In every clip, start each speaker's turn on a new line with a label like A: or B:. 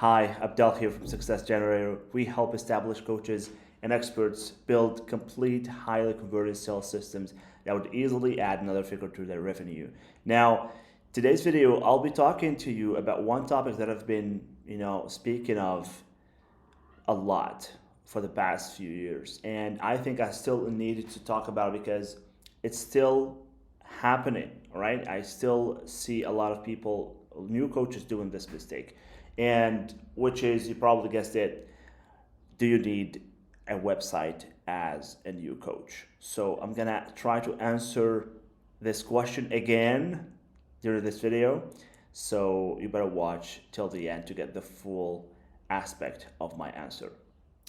A: Hi, Abdel here from Success Generator. We help established coaches and experts build complete, highly converted sales systems that would easily add another figure to their revenue. Now, today's video, I'll be talking to you about one topic that I've been, speaking of a lot for the past few years, and I think I still needed to talk about it because it's still happening. All right, I still see a lot of people, new coaches, doing this mistake, and which is, you probably guessed it, do you need a website as a new coach? So I'm gonna try to answer this question again during this video, so you better watch till the end to get the full aspect of my answer.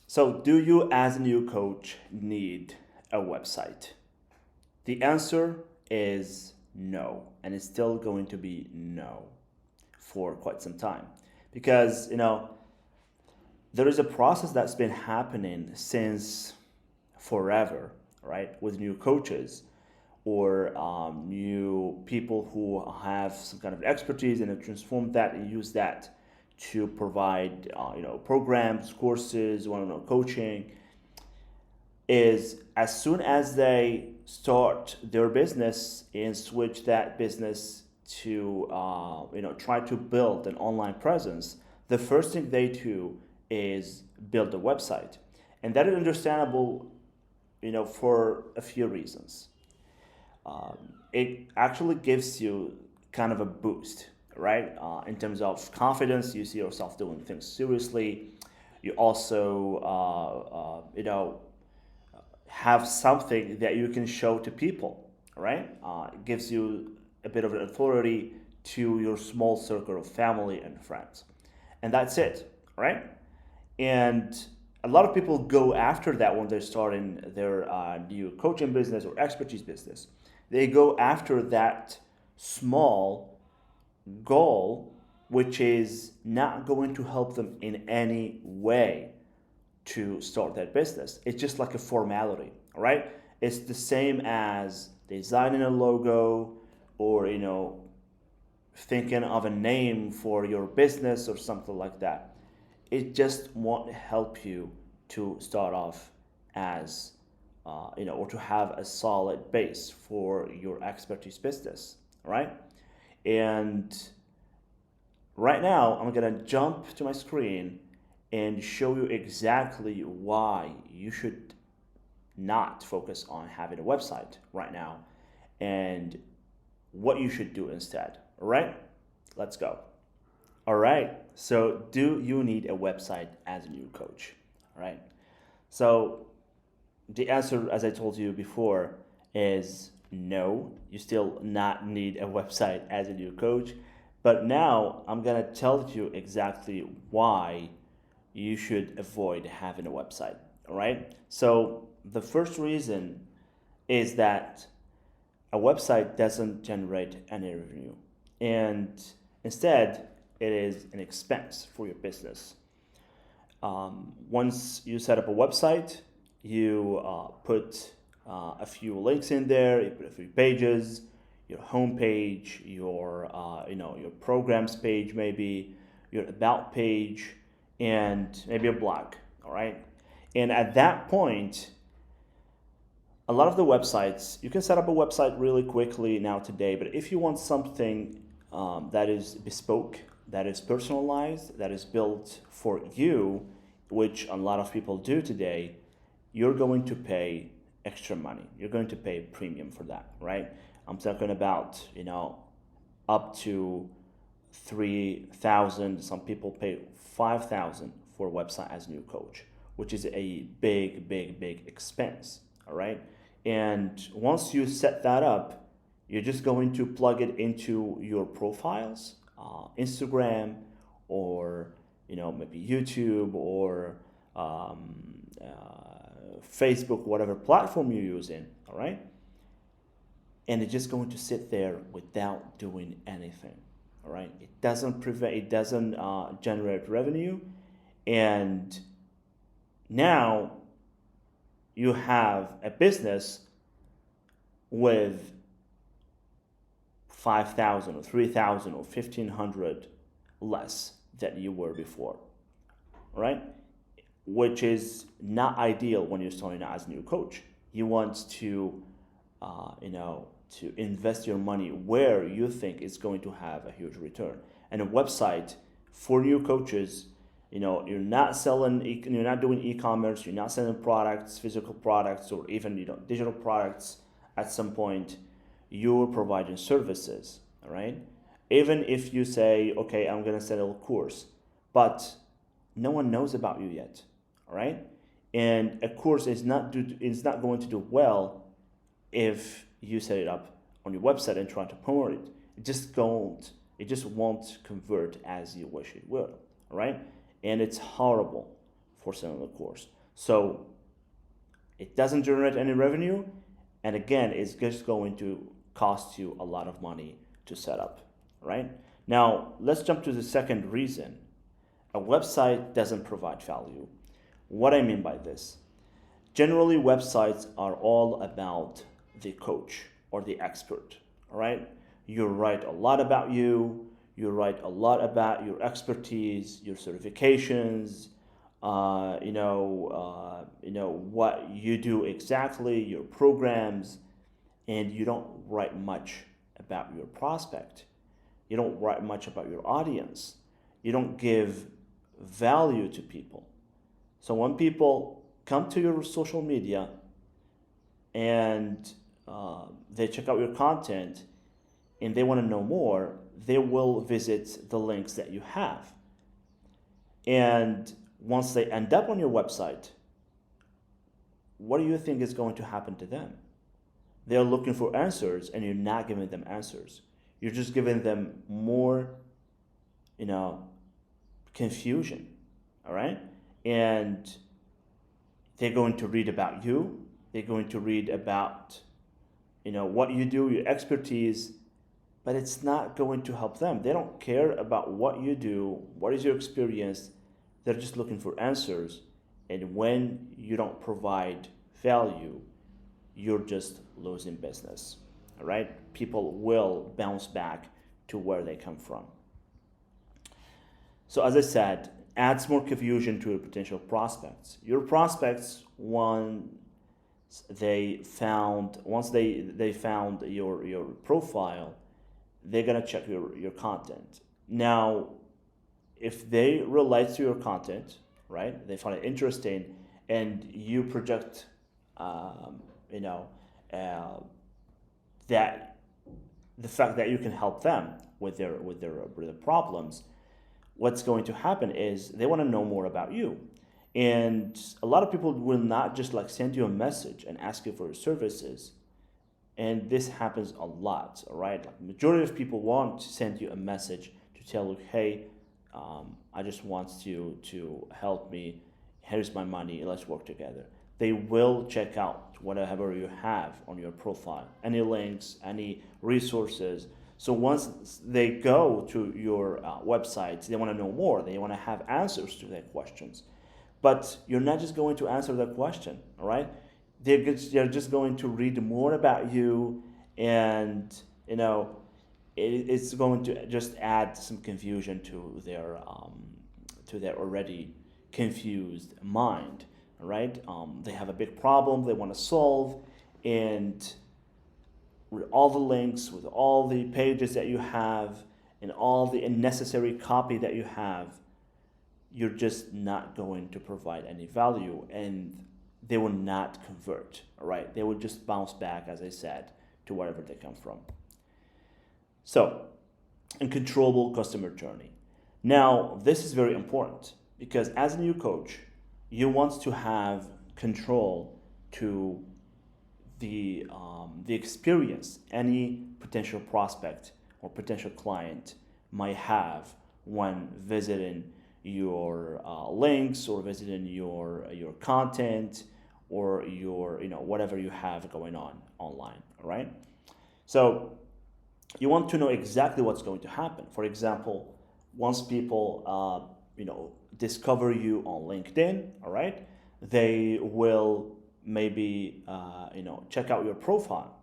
A: So, do you as a new coach need a website? The answer is no, and it's still going to be no for quite some time, because there is a process that's been happening since forever, right? With new coaches or new people who have some kind of expertise and have transformed that and use that to provide programs, courses, coaching. Is as soon as they start their business and switch that business to try to build an online presence, the first thing they do is build a website, and that is understandable, for a few reasons. It actually gives you kind of a boost, right? In terms of confidence, you see yourself doing things seriously. You also, have something that you can show to people, right? It gives you a bit of an authority to your small circle of family and friends, and that's it, right? And a lot of people go after that when they're starting their new coaching business or expertise business. They go after that small goal, which is not going to help them in any way to start that business. It's just like a formality, right? It's the same as designing a logo or, thinking of a name for your business or something like that. It just won't help you to start off as, or to have a solid base for your expertise business, right? And right now, I'm gonna jump to my screen and show you exactly why you should not focus on having a website right now and what you should do instead. All right, let's go. All right, so do you need a website as a new coach? All right, so the answer, as I told you before, is no. You still not need a website as a new coach. But now I'm gonna tell you exactly why you should avoid having a website. All right. So the first reason is that a website doesn't generate any revenue, and instead it is an expense for your business. Once you set up a website, you put a few links in there. You put a few pages, your homepage, your programs page, maybe your about page, and maybe a blog. All right, and at that point, a lot of the websites, you can set up a website really quickly now today. But if you want something that is bespoke, that is personalized, that is built for you, which a lot of people do today, you're going to pay extra money. You're going to pay premium for that, right? I'm talking about, up to 3,000. Some people pay 5,000 for a website as a new coach, which is a big, big, big expense. All right. And once you set that up, you're just going to plug it into your profiles, Instagram, or maybe YouTube, or Facebook, whatever platform you're using. All right, and it's just going to sit there without doing anything. All right, it doesn't generate revenue, and now you have a business with 5,000 or 3,000 or 1,500 less that you were before, right? Which is not ideal when you're starting out as a new coach. You want to, to invest your money where you think it's going to have a huge return. And a website for new coaches, you're not you're not doing e-commerce, you're not selling products, physical products, or even digital products. At some point, you're providing services, all right? Even if you say, okay, I'm gonna sell a course, but no one knows about you yet, all right? And a course is not going to do well if you set it up on your website and try to promote it. It just won't convert as you wish it will, all right? And it's horrible for selling the course. So it doesn't generate any revenue, and again, it's just going to cost you a lot of money to set up, right? Now, let's jump to the second reason. A website doesn't provide value. What I mean by this, generally websites are all about the coach or the expert, all right? You write a lot about you write a lot about your expertise, your certifications, what you do exactly, your programs, and you don't write much about your prospect. You don't write much about your audience. You don't give value to people. So when people come to your social media and they check out your content and they want to know more, they will visit the links that you have. And once they end up on your website, what do you think is going to happen to them? They're looking for answers and you're not giving them answers. You're just giving them more, confusion, all right? And they're going to read about you. They're going to read about, what you do, your expertise, but it's not going to help them. They don't care about what you do, what is your experience. They're just looking for answers. And when you don't provide value, you're just losing business. All right? People will bounce back to where they come from. So as I said, adds more confusion to your potential prospects. Your prospects, once they found your profile, they're gonna check your content. Now, if they relate to your content, right? They find it interesting, and you project, that the fact that you can help them with their problems. What's going to happen is they want to know more about you, and a lot of people will not just like send you a message and ask you for your services. And this happens a lot, all right? Like majority of people want to send you a message to tell you, hey, I just want you to help me. Here's my money. Let's work together. They will check out whatever you have on your profile, any links, any resources. So once they go to your website, they want to know more. They want to have answers to their questions. But you're not just going to answer their question, all right? They're just going to read more about you, and it's going to just add some confusion to their already confused mind. All right, they have a big problem they want to solve, and with all the links, with all the pages that you have, and all the unnecessary copy that you have, you're just not going to provide any value, and they will not convert, all right? They will just bounce back, as I said, to wherever they come from. So, uncontrollable customer journey. Now, this is very important because as a new coach, you want to have control to the experience any potential prospect or potential client might have when visiting your links or visiting your content or your whatever you have going on online, all right? So you want to know exactly what's going to happen. For example, once people discover you on LinkedIn, all right, they will maybe check out your profile.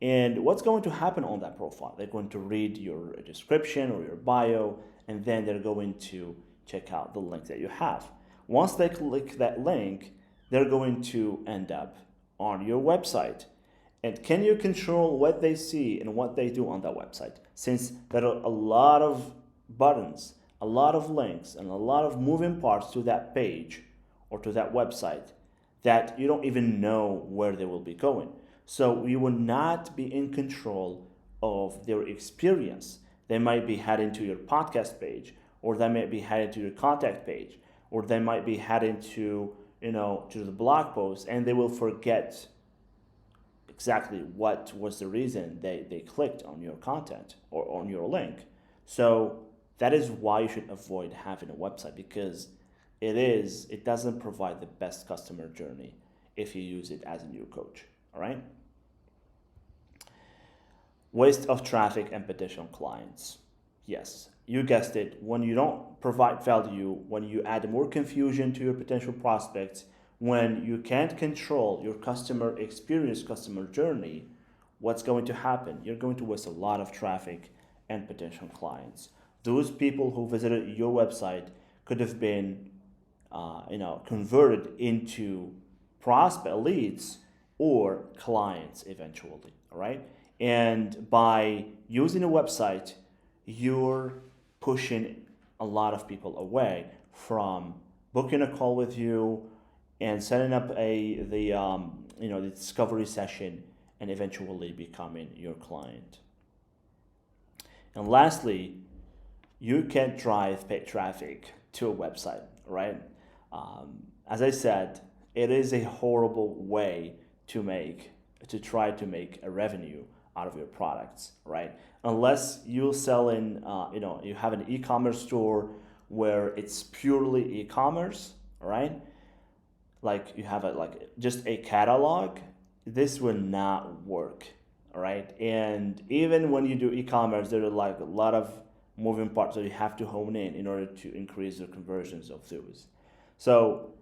A: And what's going to happen on that profile? They're going to read your description or your bio, and then they're going to check out the link that you have. Once they click that link, they're going to end up on your website. And can you control what they see and what they do on that website? Since there are a lot of buttons, a lot of links, and a lot of moving parts to that page or to that website that you don't even know where they will be going. So you will not be in control of their experience. They might be heading to your podcast page, or they might be heading to your contact page, or they might be heading to to the blog post, and they will forget exactly what was the reason they clicked on your content or on your link. So that is why you should avoid having a website, because it doesn't provide the best customer journey if you use it as a new coach. All right. Waste of traffic and potential clients. Yes, you guessed it. When you don't provide value, when you add more confusion to your potential prospects, when you can't control your customer experience, customer journey, what's going to happen? You're going to waste a lot of traffic and potential clients. Those people who visited your website could have been, converted into prospect leads or clients eventually. All right, and by using a website, you're pushing a lot of people away from booking a call with you and setting up the discovery session and eventually becoming your client. And lastly, you can't drive paid traffic to a website, right? As I said, it is a horrible way to try to make a revenue out of your products, right? Unless you sell you have an e-commerce store where it's purely e-commerce, right? Like you have just a catalog, this will not work, all right? And even when you do e-commerce, there are a lot of moving parts that you have to hone in order to increase the conversions of those. So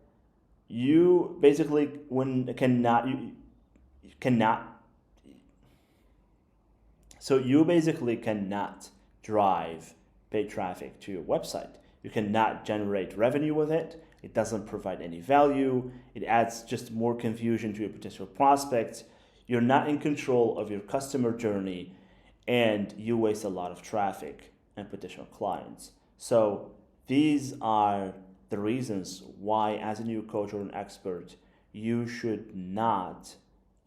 A: you basically cannot drive paid traffic to your website. You cannot generate revenue with it. It doesn't provide any value. It adds just more confusion to your potential prospects. You're not in control of your customer journey, and you waste a lot of traffic and potential clients. So these are the reasons why, as a new coach or an expert, you should not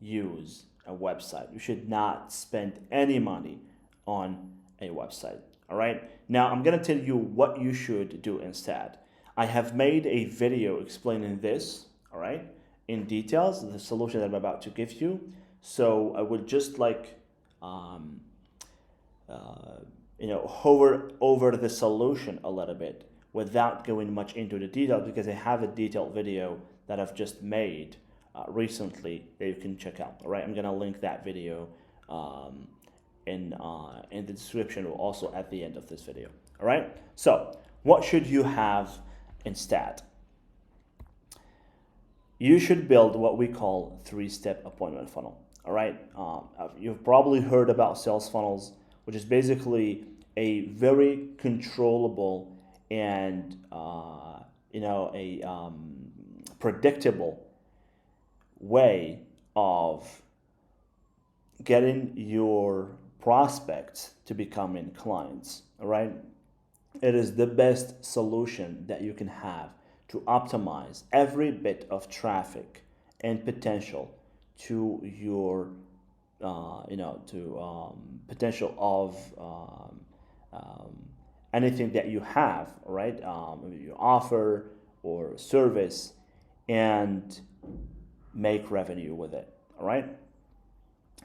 A: use a website. You should not spend any money on a website. All right. Now I'm going to tell you what you should do instead. I have made a video explaining this, all right, in details, the solution that I'm about to give you. So I would just hover over the solution a little bit without going much into the detail, because I have a detailed video that I've just made recently that you can check out. All right, I'm gonna link that video in the description, or also at the end of this video. All right. So what should you have instead? You should build what we call 3-step appointment funnel. All right. You've probably heard about sales funnels, which is basically a very controllable and predictable way of getting your prospects to becoming clients. All right. It is the best solution that you can have to optimize every bit of traffic and potential to your potential of anything that you have, right? Your offer or service, and make revenue with it. All right.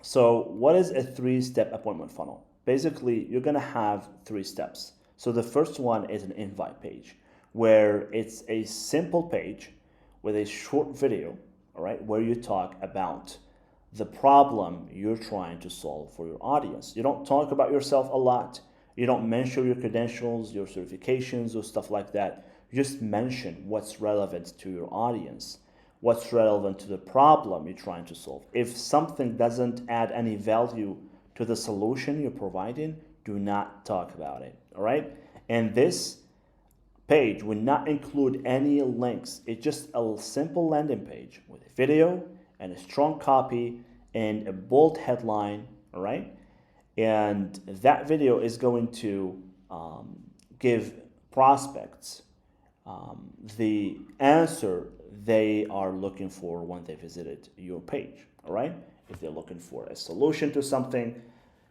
A: So what is a 3-step appointment funnel? Basically, you're gonna have 3 steps. So the first one is an invite page, where it's a simple page with a short video, all right, where you talk about the problem you're trying to solve for your audience. You don't talk about yourself a lot. You don't mention your credentials, your certifications, or stuff like that. You just mention what's relevant to your audience, what's relevant to the problem you're trying to solve. If something doesn't add any value to the solution you're providing, do not talk about it, all right? And this page will not include any links. It's just a simple landing page with a video and a strong copy and a bold headline, all right? And that video is going to give prospects the answer they are looking for when they visited your page, all right? If they're looking for a solution to something,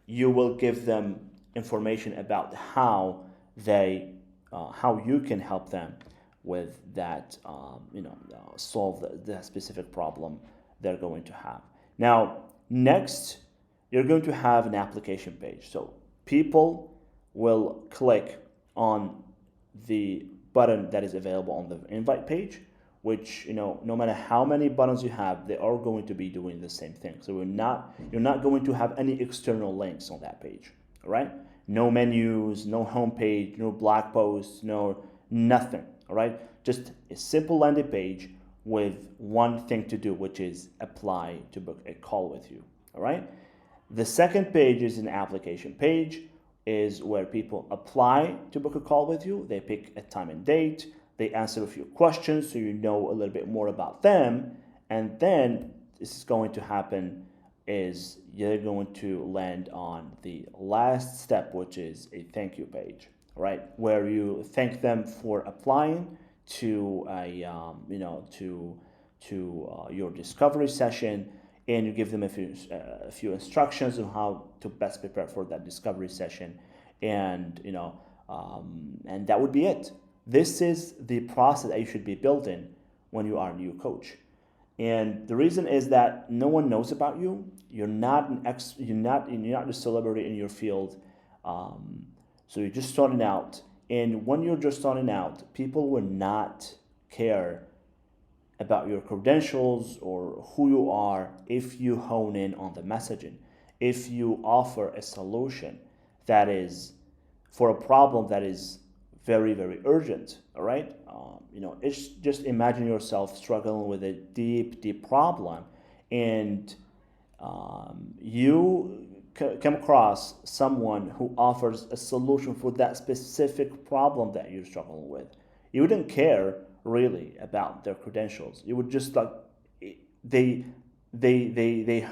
A: you will give them information about how you can help them with that, solve the specific problem they're going to have. Now, next, you're going to have an application page. So people will click on the button that is available on the invite page, which, no matter how many buttons you have, they are going to be doing the same thing. So you're not going to have any external links on that page, all right? No menus, no homepage, no blog posts, nothing, all right? Just a simple landing page with one thing to do, which is apply to book a call with you, all right? The second page is an application page, is where people apply to book a call with you. They pick a time and date, they answer a few questions so you know a little bit more about them, and then this is going to happen is you're going to land on the last step, which is a thank you page, right? Where you thank them for applying to your discovery session, and you give them a few instructions on how to best prepare for that discovery session, and and that would be it. This is the process that you should be building when you are a new coach. And the reason is that no one knows about you. You're not you're not a celebrity in your field. So you're just starting out. And when you're just starting out, people will not care about your credentials or who you are if you hone in on the messaging. If you offer a solution that is for a problem that is very, very urgent, all right? It's just imagine yourself struggling with a deep, deep problem, and you come across someone who offers a solution for that specific problem that you're struggling with. You wouldn't care really about their credentials. You would just they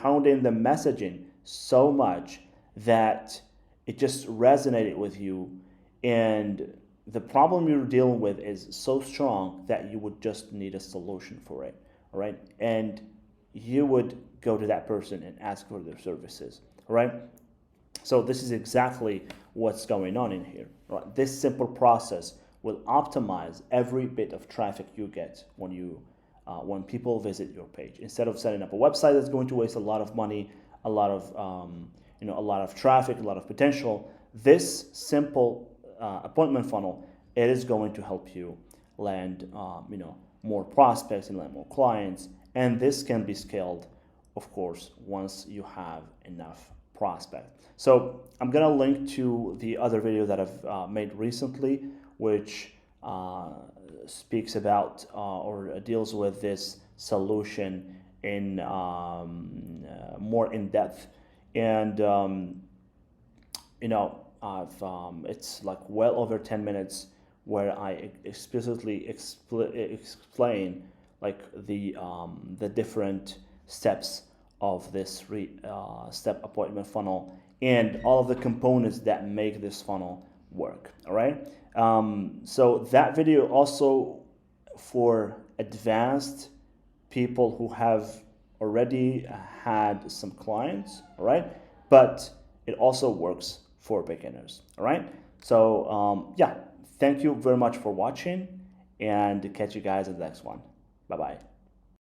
A: honed in the messaging so much that it just resonated with you, and the problem you're dealing with is so strong that you would just need a solution for it, all right? And you would go to that person and ask for their services, all right? So this is exactly what's going on in here, right? This simple process will optimize every bit of traffic you get when people visit your page. Instead of setting up a website that's going to waste a lot of money, a lot of traffic, a lot of potential, this simple appointment funnel, it is going to help you land more prospects and land more clients, and this can be scaled, of course, once you have enough prospects. So I'm gonna link to the other video that I've made recently, which speaks about or deals with this solution in more in depth, and it's like well over 10 minutes where I explicitly explain like the different steps of this step appointment funnel and all of the components that make this funnel work. All right. So that video also for advanced people who have already had some clients. All right, but it also works for beginners. All right. So yeah, thank you very much for watching, and catch you guys in the next one. Bye bye.